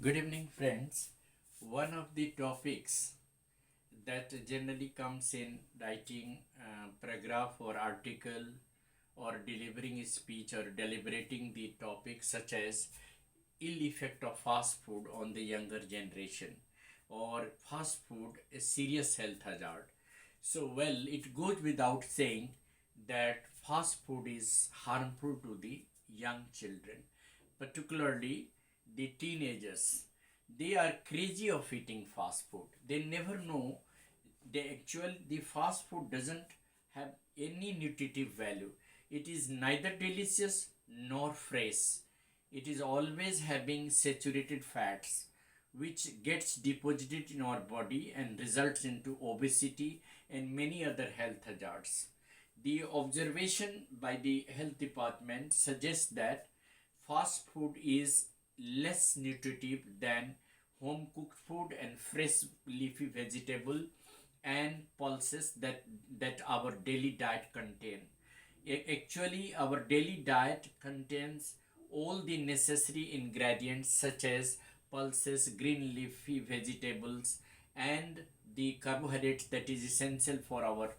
Good evening, friends. One of the topics that generally comes in writing paragraph or article or delivering a speech or deliberating the topic such as ill effect of fast food on the younger generation or fast food a serious health hazard. So well, it goes without saying that fast food is harmful to the young children, particularly the teenagers. They are crazy of eating fast food. They never know the fast food doesn't have any nutritive value. It is neither delicious nor fresh. It is always having saturated fats which gets deposited in our body and results into obesity and many other health hazards. The observation by the health department suggests that fast food is less nutritive than home cooked food and fresh leafy vegetable and pulses that our daily diet contain. Actually, our daily diet contains all the necessary ingredients such as pulses, green leafy vegetables, and the carbohydrates that is essential for our,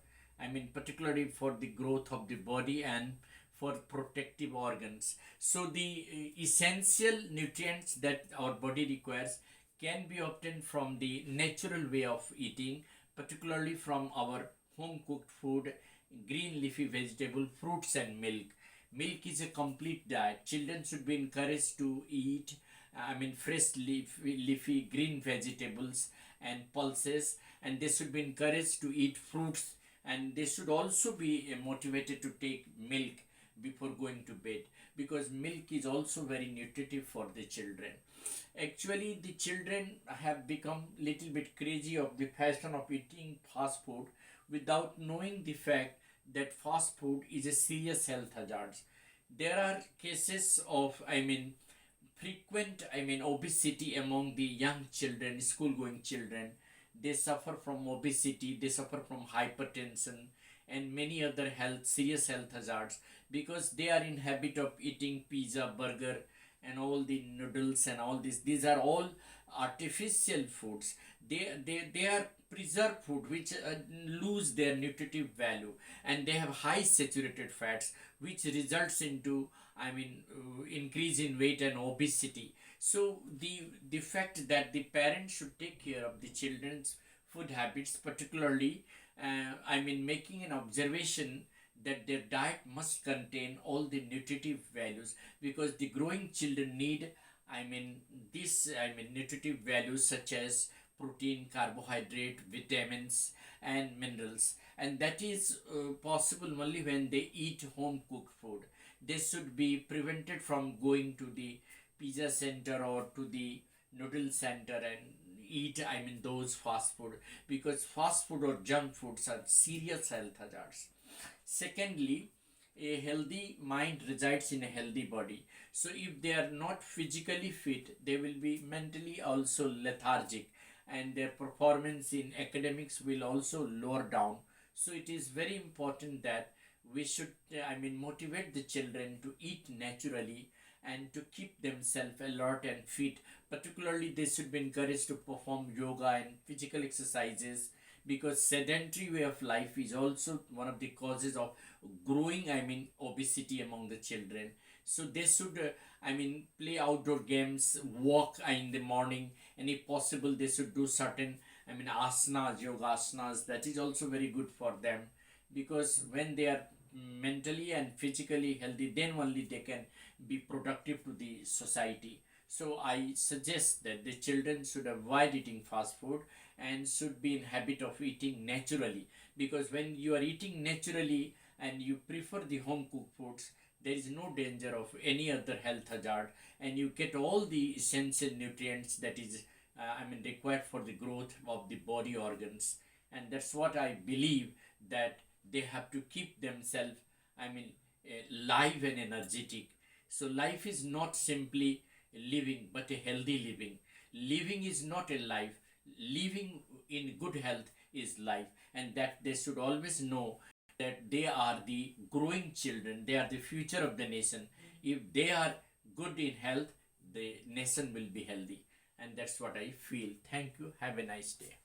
particularly for the growth of the body and for protective organs. So, the essential nutrients that our body requires can be obtained from the natural way of eating, particularly from our home cooked food, green leafy vegetable, fruits, and milk. Milk is a complete diet. Children should be encouraged to eat, fresh leafy green vegetables and pulses, and they should be encouraged to eat fruits, and they should also be motivated to take milk before going to bed, because milk is also very nutritive for the children. Actually, the children have become little bit crazy of the fashion of eating fast food without knowing the fact that fast food is a serious health hazard. There are cases of, frequent, obesity among the young children, school going children. They suffer from obesity, they suffer from hypertension and many other serious health hazards, because they are in habit of eating pizza, burger, and all the noodles and all this. These are all artificial foods. They are preserved food which lose their nutritive value, and they have high saturated fats which results into, increase in weight and obesity. So the fact that the parents should take care of the children's food habits, particularly, making an observation that their diet must contain all the nutritive values, because the growing children need, nutritive values such as protein, carbohydrate, vitamins, and minerals, and that is possible only when they eat home cooked food. They should be prevented from going to the pizza center or to the noodle center and eat, those fast food, because fast food or junk foods are serious health hazards. Secondly, a healthy mind resides in a healthy body. So if they are not physically fit, they will be mentally also lethargic, and their performance in academics will also lower down. So it is very important that we should, motivate the children to eat naturally and to keep themselves alert and fit. Particularly, they should be encouraged to perform yoga and physical exercises, because sedentary way of life is also one of the causes of growing, obesity among the children. So they should, play outdoor games, walk in the morning, and if possible they should do certain, asanas, yoga asanas. That is also very good for them, because when they are mentally and physically healthy, then only they can be productive to the society. So I suggest that the children should avoid eating fast food and should be in habit of eating naturally, because when you are eating naturally and you prefer the home cooked foods, there is no danger of any other health hazard, and you get all the essential nutrients that is, required for the growth of the body organs. And that's what I believe, that they have to keep themselves, i mean live and energetic. So life is not simply living, but a healthy living. Living is not a life. Living in good health is life, and that they should always know that they are the growing children, they are the future of the nation. If they are good in health, the nation will be healthy. and that's what I feel. Thank you. Have a nice day.